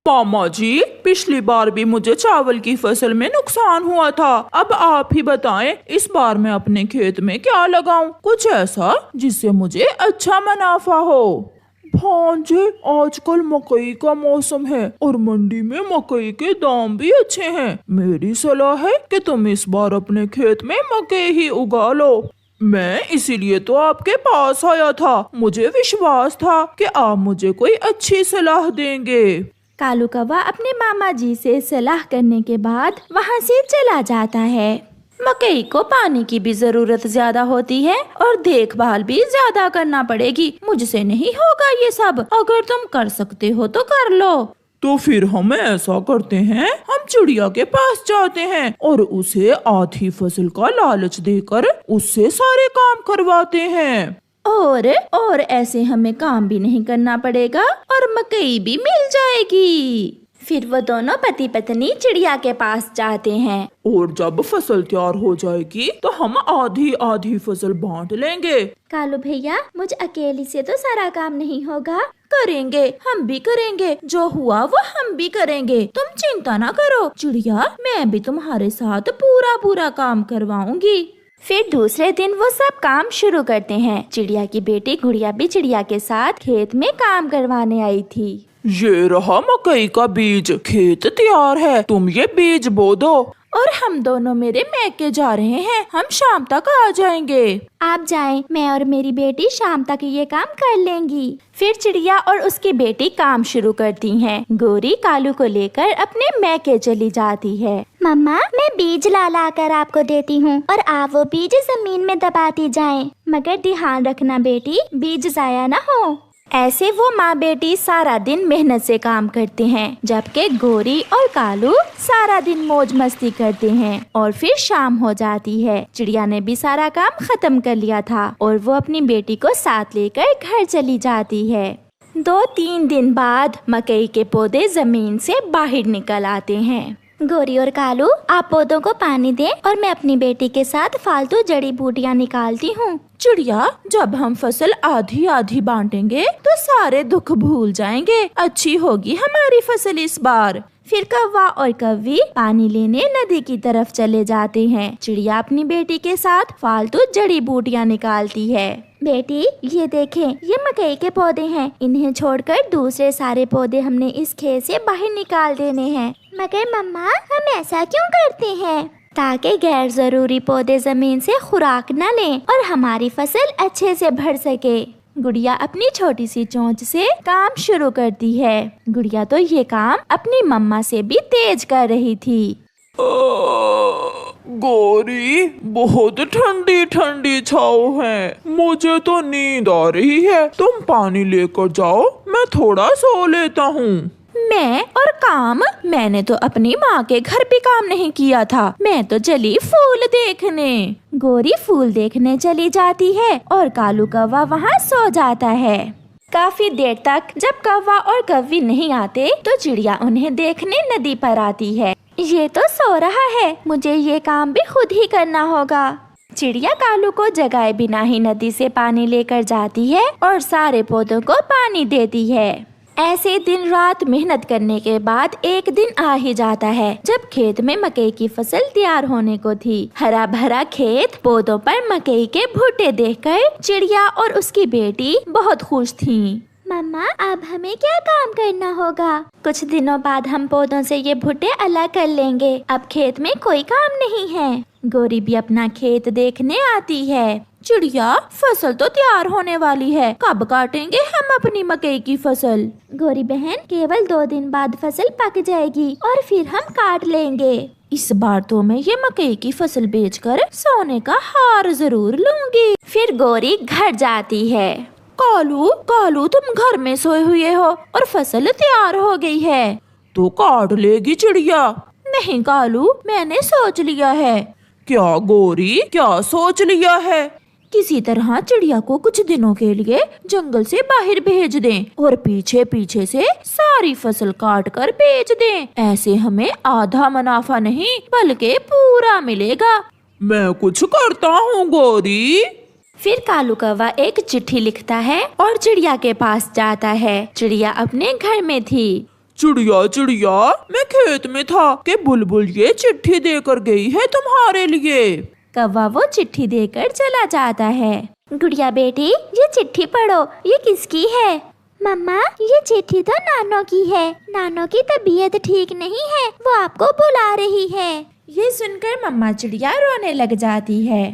मामा जी, पिछली बार भी मुझे चावल की फसल में नुकसान हुआ था। अब आप ही बताएं, इस बार मैं अपने खेत में क्या लगाऊं? कुछ ऐसा जिससे मुझे अच्छा मुनाफा हो। भांजे, आजकल मकई का मौसम है और मंडी में मकई के दाम भी अच्छे हैं। मेरी सलाह है कि तुम इस बार अपने खेत में मकई ही उगा लो। मैं इसीलिए तो आपके पास आया था। मुझे विश्वास था कि आप मुझे कोई अच्छी सलाह देंगे। कालू कौवा अपने मामा जी से सलाह करने के बाद वहाँ से चला जाता है। मकई को पानी की भी जरूरत ज्यादा होती है और देखभाल भी ज्यादा करना पड़ेगी। मुझसे नहीं होगा ये सब। अगर तुम कर सकते हो तो कर लो। तो फिर हम ऐसा करते हैं, हम चिड़िया के पास जाते हैं और उसे आधी फसल का लालच देकर उससे सारे काम करवाते हैं। और ऐसे हमें काम भी नहीं करना पड़ेगा और मकई भी मिल जाएगी। फिर वो दोनों पति पत्नी चिड़िया के पास जाते हैं। और जब फसल तैयार हो जाएगी तो हम आधी आधी फसल बांट लेंगे। कालू भैया, मुझ अकेली से तो सारा काम नहीं होगा। करेंगे, हम भी करेंगे। जो हुआ वो हम भी करेंगे। तुम चिंता ना करो चिड़िया, मैं भी तुम्हारे साथ पूरा काम करवाऊंगी। फिर दूसरे दिन वो सब काम शुरू करते हैं। चिड़िया की बेटी गुड़िया भी चिड़िया के साथ खेत में काम करवाने आई थी। ये रहा मकई का बीज, खेत तैयार है, तुम ये बीज बो दो। और हम दोनों मेरे मैके जा रहे हैं, हम शाम तक आ जाएंगे। आप जाएं, मैं और मेरी बेटी शाम तक ये काम कर लेंगी। फिर चिड़िया और उसकी बेटी काम शुरू करती हैं। गोरी कालू को लेकर अपने मैके चली जाती है। मम्मा, मैं बीज ला कर आपको देती हूँ और आप वो बीज जमीन में दबाती जाएं। मगर ध्यान रखना बेटी, बीज जाया ना हो। ऐसे वो माँ बेटी सारा दिन मेहनत से काम करते हैं, जबकि गोरी और कालू सारा दिन मौज मस्ती करते हैं। और फिर शाम हो जाती है। चिड़िया ने भी सारा काम खत्म कर लिया था और वो अपनी बेटी को साथ लेकर घर चली जाती है। 2-3 दिन बाद मकई के पौधे जमीन से बाहर निकल आते हैं। गोरी और कालू, आप पौधों को पानी दें और मैं अपनी बेटी के साथ फालतू जड़ी बूटियाँ निकालती हूँ। चिड़िया, जब हम फसल आधी आधी बांटेंगे तो सारे दुख भूल जाएंगे। अच्छी होगी हमारी फसल इस बार। फिर कौवा और कौवी पानी लेने नदी की तरफ चले जाते हैं। चिड़िया अपनी बेटी के साथ फालतू जड़ी बूटियाँ निकालती है। बेटी, ये देखें, ये मकई के पौधे हैं। इन्हें छोड़कर दूसरे सारे पौधे हमने इस खेत से बाहर निकाल देने हैं। मगर मम्मा, हम ऐसा क्यों करते हैं? ताकि गैर जरूरी पौधे जमीन से खुराक न लें और हमारी फसल अच्छे से बढ़ सके। गुड़िया अपनी छोटी सी चोंच से काम शुरू करती है। गुड़िया तो ये काम अपनी मम्मा से भी तेज कर रही थी। गोरी, बहुत ठंडी ठंडी छाँव है, मुझे तो नींद आ रही है। तुम पानी लेकर जाओ, मैं थोड़ा सो लेता हूँ। मैं और काम? मैंने तो अपनी माँ के घर भी काम नहीं किया था। मैं तो चली फूल देखने। गोरी फूल देखने चली जाती है और कालू कौवा वहाँ सो जाता है। काफी देर तक जब कौवा और कौवी नहीं आते तो चिड़िया उन्हें देखने नदी पर आती है। ये तो सो रहा है, मुझे ये काम भी खुद ही करना होगा। चिड़िया कालू को जगाए बिना ही नदी से पानी लेकर जाती है और सारे पौधों को पानी देती है। ऐसे दिन रात मेहनत करने के बाद एक दिन आ ही जाता है जब खेत में मकई की फसल तैयार होने को थी। हरा भरा खेत, पौधों पर मकई के भुट्टे देखकर चिड़िया और उसकी बेटी बहुत खुश थीं। मम्मा, अब हमें क्या काम करना होगा? कुछ दिनों बाद हम पौधों से ये भुट्टे अलग कर लेंगे। अब खेत में कोई काम नहीं है। गोरी भी अपना खेत देखने आती है। चिड़िया, फसल तो तैयार होने वाली है, कब काटेंगे हम अपनी मकई की फसल? गोरी बहन, केवल 2 दिन बाद फसल पक जाएगी और फिर हम काट लेंगे। इस बार तो मैं ये मकई की फसल बेचकर सोने का हार जरूर लूंगी। फिर गोरी घर जाती है। कालू, तुम घर में सोए हुए हो और फसल तैयार हो गई है। तो काट लेगी चिड़िया। नहीं कालू, मैंने सोच लिया है। क्या गोरी, क्या सोच लिया है? किसी तरह चिड़िया को कुछ दिनों के लिए जंगल से बाहर भेज दें और पीछे पीछे से सारी फसल काट कर बेच दें। ऐसे हमें आधा मुनाफा नहीं बल्कि पूरा मिलेगा। मैं कुछ करता हूँ गोरी। फिर कालू कौवा एक चिट्ठी लिखता है और चिड़िया के पास जाता है। चिड़िया अपने घर में थी। चिड़िया चिड़िया, मैं खेत में था कि बुलबुल ये चिट्ठी देकर गई है तुम्हारे लिए। कौवा वो चिट्ठी देकर चला जाता है। गुड़िया बेटी, ये चिट्ठी पढ़ो, ये किसकी है? मम्मा, ये चिट्ठी तो नानो की है। नानो की तबीयत ठीक नहीं है, वो आपको बुला रही है। ये सुनकर मम्मा चिड़िया रोने लग जाती है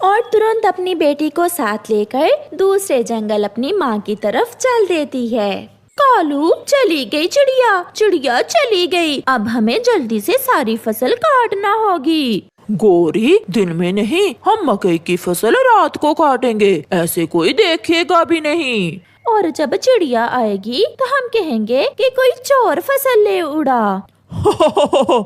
और तुरंत अपनी बेटी को साथ लेकर दूसरे जंगल अपनी माँ की तरफ चल देती है। कालू, चली गई चिड़िया, चिड़िया चली गई। अब हमें जल्दी से सारी फसल काटना होगी। गोरी, दिन में नहीं, हम मकई की फसल रात को काटेंगे, ऐसे कोई देखेगा भी नहीं। और जब चिड़िया आएगी तो हम कहेंगे कि कोई चोर फसल ले उड़ा।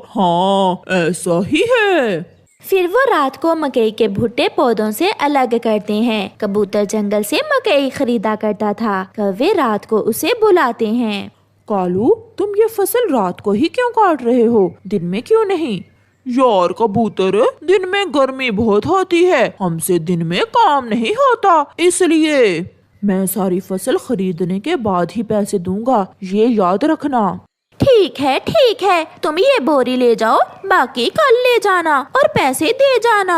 हाँ, ऐसा ही है। फिर वो रात को मकई के भुट्टे पौधों से अलग करते हैं। कबूतर जंगल से मकई खरीदा करता था, कौवे रात को उसे बुलाते हैं। कालू, तुम ये फसल रात को ही क्यों काट रहे हो, दिन में क्यों नहीं? यार कबूतर, दिन में गर्मी बहुत होती है, हमसे दिन में काम नहीं होता, इसलिए मैं सारी फसल खरीदने के बाद ही पैसे दूंगा, ये याद रखना। ठीक है, तुम ये बोरी ले जाओ, बाकी कल ले जाना और पैसे दे जाना।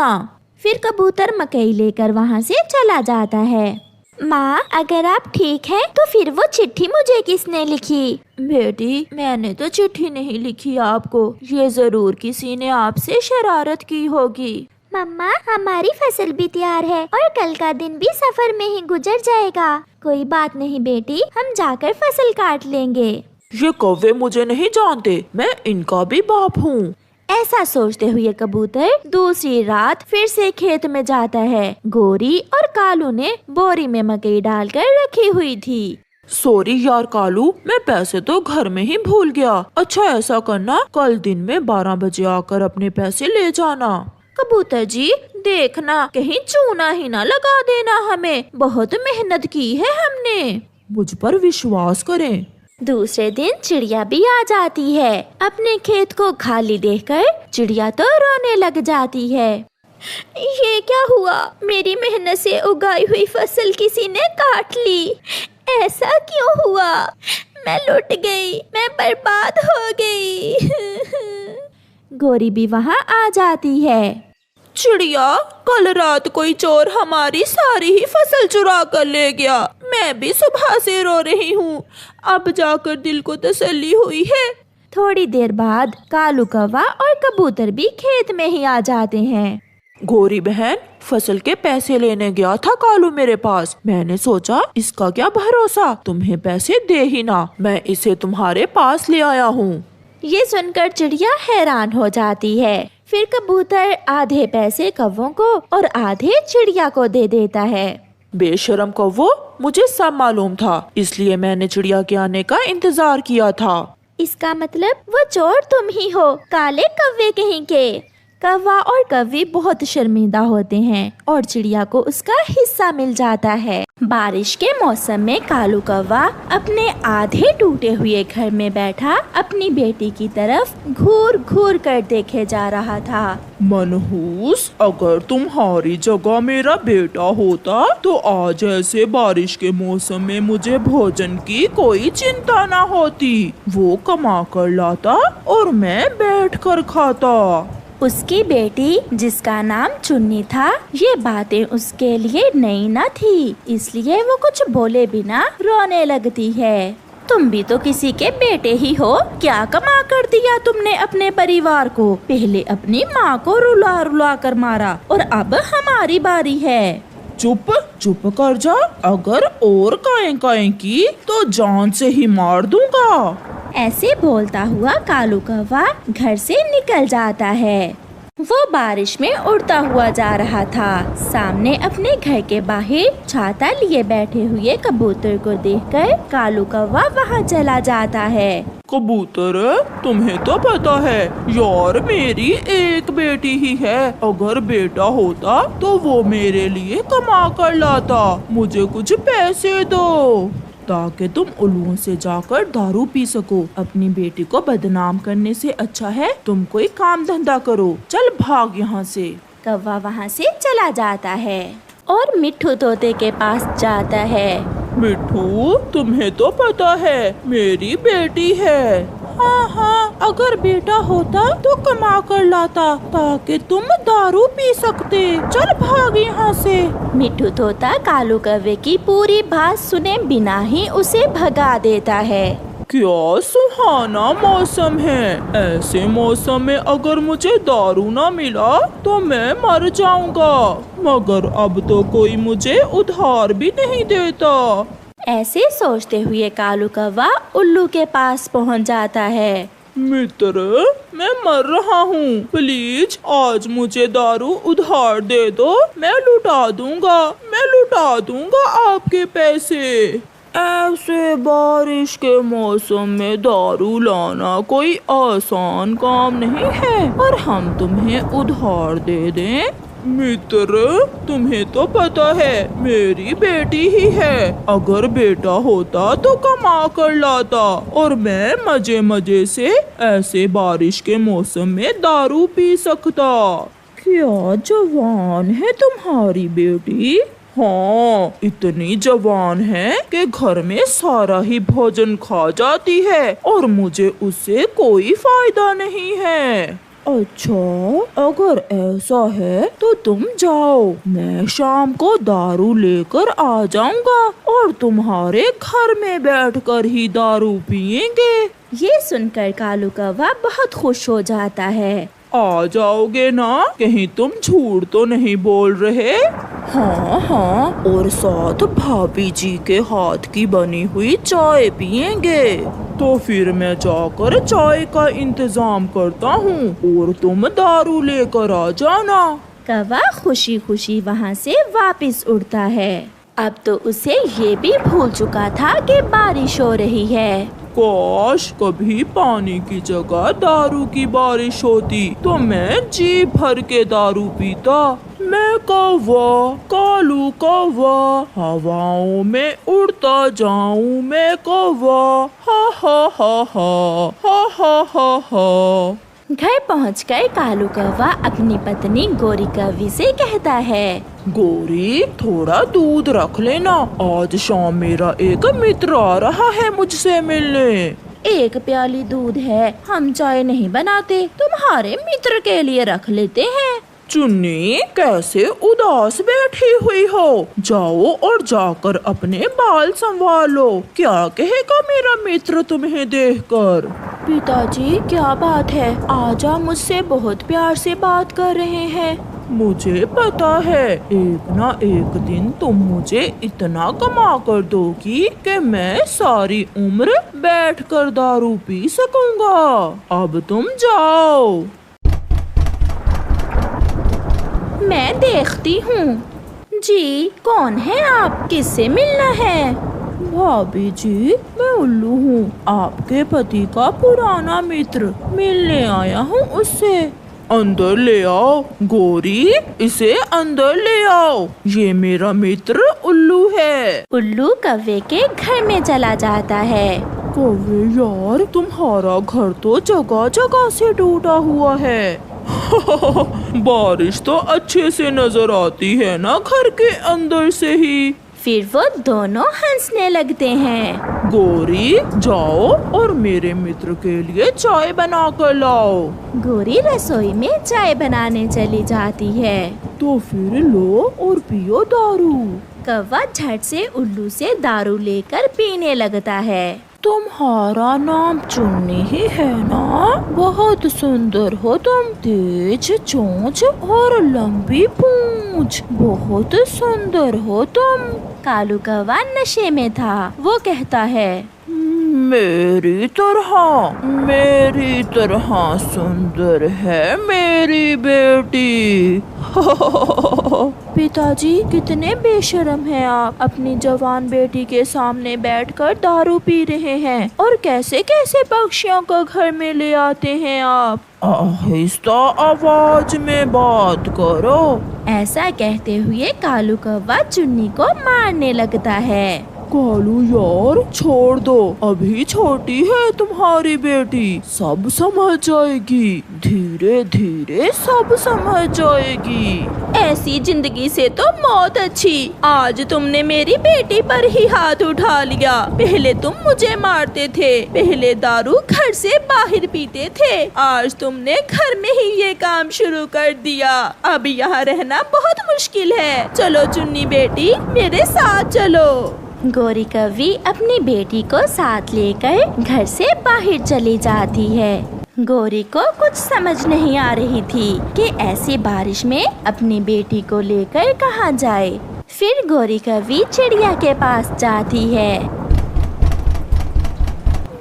फिर कबूतर मकई लेकर वहाँ से चला जाता है। माँ, अगर आप ठीक हैं, तो फिर वो चिट्ठी मुझे किसने लिखी? बेटी, मैंने तो चिट्ठी नहीं लिखी आपको, ये जरूर किसी ने आपसे शरारत की होगी। मम्मा, हमारी फसल भी तैयार है और कल का दिन भी सफर में ही गुजर जाएगा। कोई बात नहीं बेटी, हम जाकर फसल काट लेंगे। ये कौवे मुझे नहीं जानते, मैं इनका भी बाप हूँ। ऐसा सोचते हुए कबूतर दूसरी रात फिर से खेत में जाता है। गोरी और कालू ने बोरी में मकई डालकर रखी हुई थी। सॉरी यार कालू, मैं पैसे तो घर में ही भूल गया। अच्छा ऐसा करना, कल दिन में 12 बजे आकर अपने पैसे ले जाना। कबूतर जी, देखना कहीं चूना ही ना लगा देना, हमें बहुत मेहनत की है हमने। मुझ पर विश्वास करें। दूसरे दिन चिड़िया भी आ जाती है। अपने खेत को खाली देखकर चिड़िया तो रोने लग जाती है। ये क्या हुआ? मेरी मेहनत से उगाई हुई फसल किसी ने काट ली। ऐसा क्यों हुआ? मैं लुट गई, मैं बर्बाद हो गई। गोरी भी वहाँ आ जाती है। चिड़िया, कल रात कोई चोर हमारी सारी ही फसल चुरा कर ले गया। मैं भी सुबह से रो रही हूँ, अब जाकर दिल को तसल्ली हुई है। थोड़ी देर बाद कालू कौवा और कबूतर भी खेत में ही आ जाते हैं। गोरी बहन, फसल के पैसे लेने गया था कालू मेरे पास। मैंने सोचा इसका क्या भरोसा, तुम्हें पैसे दे ही ना, मैं इसे तुम्हारे पास ले आया हूँ। ये सुनकर चिड़िया हैरान हो जाती है। फिर कबूतर आधे पैसे कौवों को और आधे चिड़िया को दे देता है। बेशरम कौवो, मुझे सब मालूम था, इसलिए मैंने चिड़िया के आने का इंतजार किया था। इसका मतलब वो चोर तुम ही हो, काले कौवे कहीं के। कौवा और कौवी बहुत शर्मिंदा होते हैं और चिड़िया को उसका हिस्सा मिल जाता है। बारिश के मौसम में कालू कौवा अपने आधे टूटे हुए घर में बैठा अपनी बेटी की तरफ घूर घूर कर देखे जा रहा था। मनहूस, अगर तुम्हारी जगह मेरा बेटा होता तो आज ऐसे बारिश के मौसम में मुझे भोजन की कोई चिंता ना होती। वो कमा कर लाता और मैं बैठ कर खाता। उसकी बेटी, जिसका नाम चुन्नी था, ये बातें उसके लिए नई न थी, इसलिए वो कुछ बोले बिना रोने लगती है। तुम भी तो किसी के बेटे ही हो, क्या कमा कर दिया तुमने अपने परिवार को? पहले अपनी माँ को रुला रुला कर मारा और अब हमारी बारी है। चुप चुप कर जा, अगर और काएं काएं की तो जान से ही मार दूंगा। ऐसे बोलता हुआ कालू कौवा घर से निकल जाता है। वो बारिश में उड़ता हुआ जा रहा था। सामने अपने घर के बाहर छाता लिए बैठे हुए कबूतर को देखकर कालू कौवा वहाँ चला जाता है। कबूतर, तुम्हें तो पता है यार मेरी एक बेटी ही है, अगर बेटा होता तो वो मेरे लिए कमा कर लाता। मुझे कुछ पैसे दो ताकि तुम उल्लुओं से जाकर दारू पी सको। अपनी बेटी को बदनाम करने से अच्छा है तुम कोई काम धंधा करो। चल भाग यहाँ से। कौवा वहाँ से चला जाता है और मिट्ठू तोते के पास जाता है। मिट्ठू, तुम्हें तो पता है मेरी बेटी है, हाँ हाँ, अगर बेटा होता तो कमा कर लाता ताकि तुम दारू पी सकते। चल भाग यहाँ से। मिट्ठू तोता कालू कौवे की पूरी बात सुने बिना ही उसे भगा देता है। क्या सुहाना मौसम है। ऐसे मौसम में अगर मुझे दारू ना मिला तो मैं मर जाऊंगा। मगर अब तो कोई मुझे उधार भी नहीं देता। ऐसे सोचते हुए कालू कौवा उल्लू के पास पहुंच जाता है। मित्र, मैं मर रहा हूँ, प्लीज आज मुझे दारू उधार दे दो। मैं लुटा दूंगा आपके पैसे। ऐसे बारिश के मौसम में दारू लाना कोई आसान काम नहीं है, और हम तुम्हें उधार दे दें। मित्र, तुम्हें तो पता है मेरी बेटी ही है। अगर बेटा होता तो कमा कर लाता और मैं मजे मजे से ऐसे बारिश के मौसम में दारू पी सकता। क्या जवान है तुम्हारी बेटी। हाँ, इतनी जवान है कि घर में सारा ही भोजन खा जाती है और मुझे उससे कोई फायदा नहीं है। अच्छा, अगर ऐसा है तो तुम जाओ, मैं शाम को दारू लेकर आ जाऊंगा और तुम्हारे घर में बैठकर ही दारू पियेंगे। ये सुनकर कालू कौवा बहुत खुश हो जाता है। आ जाओगे ना? कहीं तुम झूठ तो नहीं बोल रहे? हाँ हाँ, और साथ भाभी जी के हाथ की बनी हुई चाय पियेंगे। तो फिर मैं जाकर चाय का इंतजाम करता हूँ और तुम दारू लेकर आ जाना। कौवा खुशी खुशी वहाँ से वापस उड़ता है। अब तो उसे ये भी भूल चुका था कि बारिश हो रही है। काश कभी पानी की जगह दारू की बारिश होती तो मैं जी भर के दारू पीता। मैं कौवा, कालू कौवा, हवाओं में उड़ता जाऊं मैं कौवा, हा हा हा हा हा हा हा हा। घर पहुंचकर कालू कौवा अपनी पत्नी गोरी कौवी से कहता है, गोरी, थोड़ा दूध रख लेना, आज शाम मेरा एक मित्र आ रहा है मुझसे मिलने। एक प्याली दूध है, हम चाय नहीं बनाते, तुम्हारे मित्र के लिए रख लेते हैं। चुन्नी, कैसे उदास बैठी हुई हो। जाओ और जाकर अपने बाल संभालो। क्या कहेगा मेरा मित्र तुम्हें देखकर। पिताजी, क्या बात है, आजा मुझसे बहुत प्यार से बात कर रहे हैं। मुझे पता है एक ना एक दिन तुम मुझे इतना कमा कर दोगी कि मैं सारी उम्र बैठकर दारू पी सकूंगा। अब तुम जाओ। मैं देखती हूँ। जी, कौन है आप, किससे मिलना है? भाभी जी, मैं उल्लू हूँ, आपके पति का पुराना मित्र, मिलने आया हूँ उससे। अंदर ले आओ गोरी, इसे अंदर ले आओ, ये मेरा मित्र उल्लू है। उल्लू कौवे के घर में चला जाता है। कौवे यार, तुम्हारा घर तो जगह जगह से टूटा हुआ है। बारिश तो अच्छे से नजर आती है ना घर के अंदर से ही। फिर वो दोनों हंसने लगते हैं। गोरी, जाओ और मेरे मित्र के लिए चाय बना कर लाओ। गोरी रसोई में चाय बनाने चली जाती है। तो फिर लो और पियो दारू। कौवा झट से उल्लू से दारू लेकर पीने लगता है। तुम्हारा नाम चुन्नी ही है ना? बहुत सुंदर हो तुम, तेज चोंच और लंबी पूंछ, बहुत सुंदर हो तुम। कालू कौवा नशे में था। वो कहता है, मेरी तरह सुंदर है मेरी बेटी। पिताजी, कितने बेशर्म हैं आप, अपनी जवान बेटी के सामने बैठकर दारू पी रहे हैं, और कैसे कैसे पक्षियों को घर में ले आते हैं आप। आहिस्ता आवाज में बात करो। ऐसा कहते हुए कालू कौवा चुन्नी को मारने लगता है। कालू यार छोड़ दो, अभी छोटी है तुम्हारी बेटी, सब समझ जाएगी, धीरे धीरे सब समझ जाएगी। ऐसी जिंदगी से तो मौत अच्छी। आज तुमने मेरी बेटी पर ही हाथ उठा लिया। पहले तुम मुझे मारते थे, पहले दारू घर से बाहर पीते थे, आज तुमने घर में ही ये काम शुरू कर दिया। अब यहाँ रहना बहुत मुश्किल है। चलो चुन्नी बेटी, मेरे साथ चलो। गौरी कव्वी अपनी बेटी को साथ लेकर घर से बाहर चली जाती है। गौरी को कुछ समझ नहीं आ रही थी कि ऐसी बारिश में अपनी बेटी को लेकर कहाँ जाए। फिर गौरी कव्वी चिड़िया के पास जाती है।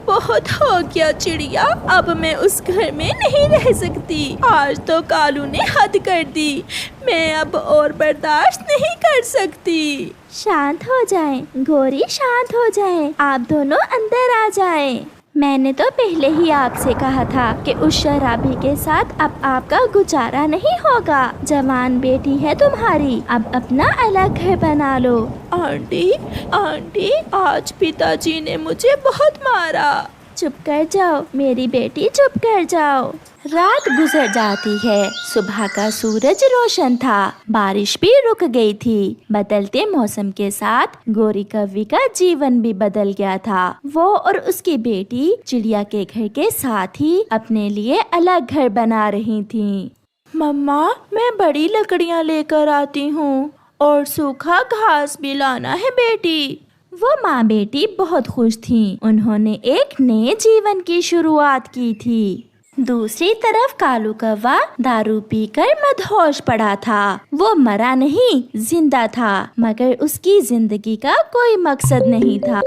बहुत हो गया चिड़िया, अब मैं उस घर में नहीं रह सकती। आज तो कालू ने हद कर दी, मैं अब और बर्दाश्त नहीं कर सकती। शांत हो जाएं, गौरी शांत हो जाएं। आप दोनों अंदर आ जाएं। मैंने तो पहले ही आपसे कहा था कि उस शराबी के साथ अब आपका गुजारा नहीं होगा। जवान बेटी है तुम्हारी, अब अपना अलग घर बना लो। आंटी, आंटी, आज पिताजी ने मुझे बहुत मारा। चुप कर जाओ मेरी बेटी, चुप कर जाओ। रात गुजर जाती है। सुबह का सूरज रोशन था, बारिश भी रुक गई थी। बदलते मौसम के साथ गौरी कव्वी का जीवन भी बदल गया था। वो और उसकी बेटी चिड़िया के घर के साथ ही अपने लिए अलग घर बना रही थीं। मम्मा, मैं बड़ी लकड़ियाँ लेकर आती हूँ और सूखा घास भी लाना है बेटी। वो माँ बेटी बहुत खुश थीं। उन्होंने एक नए जीवन की शुरुआत की थी। दूसरी तरफ कालू कौवा दारू पीकर मदहोश पड़ा था। वो मरा नहीं, जिंदा था, मगर उसकी जिंदगी का कोई मकसद नहीं था।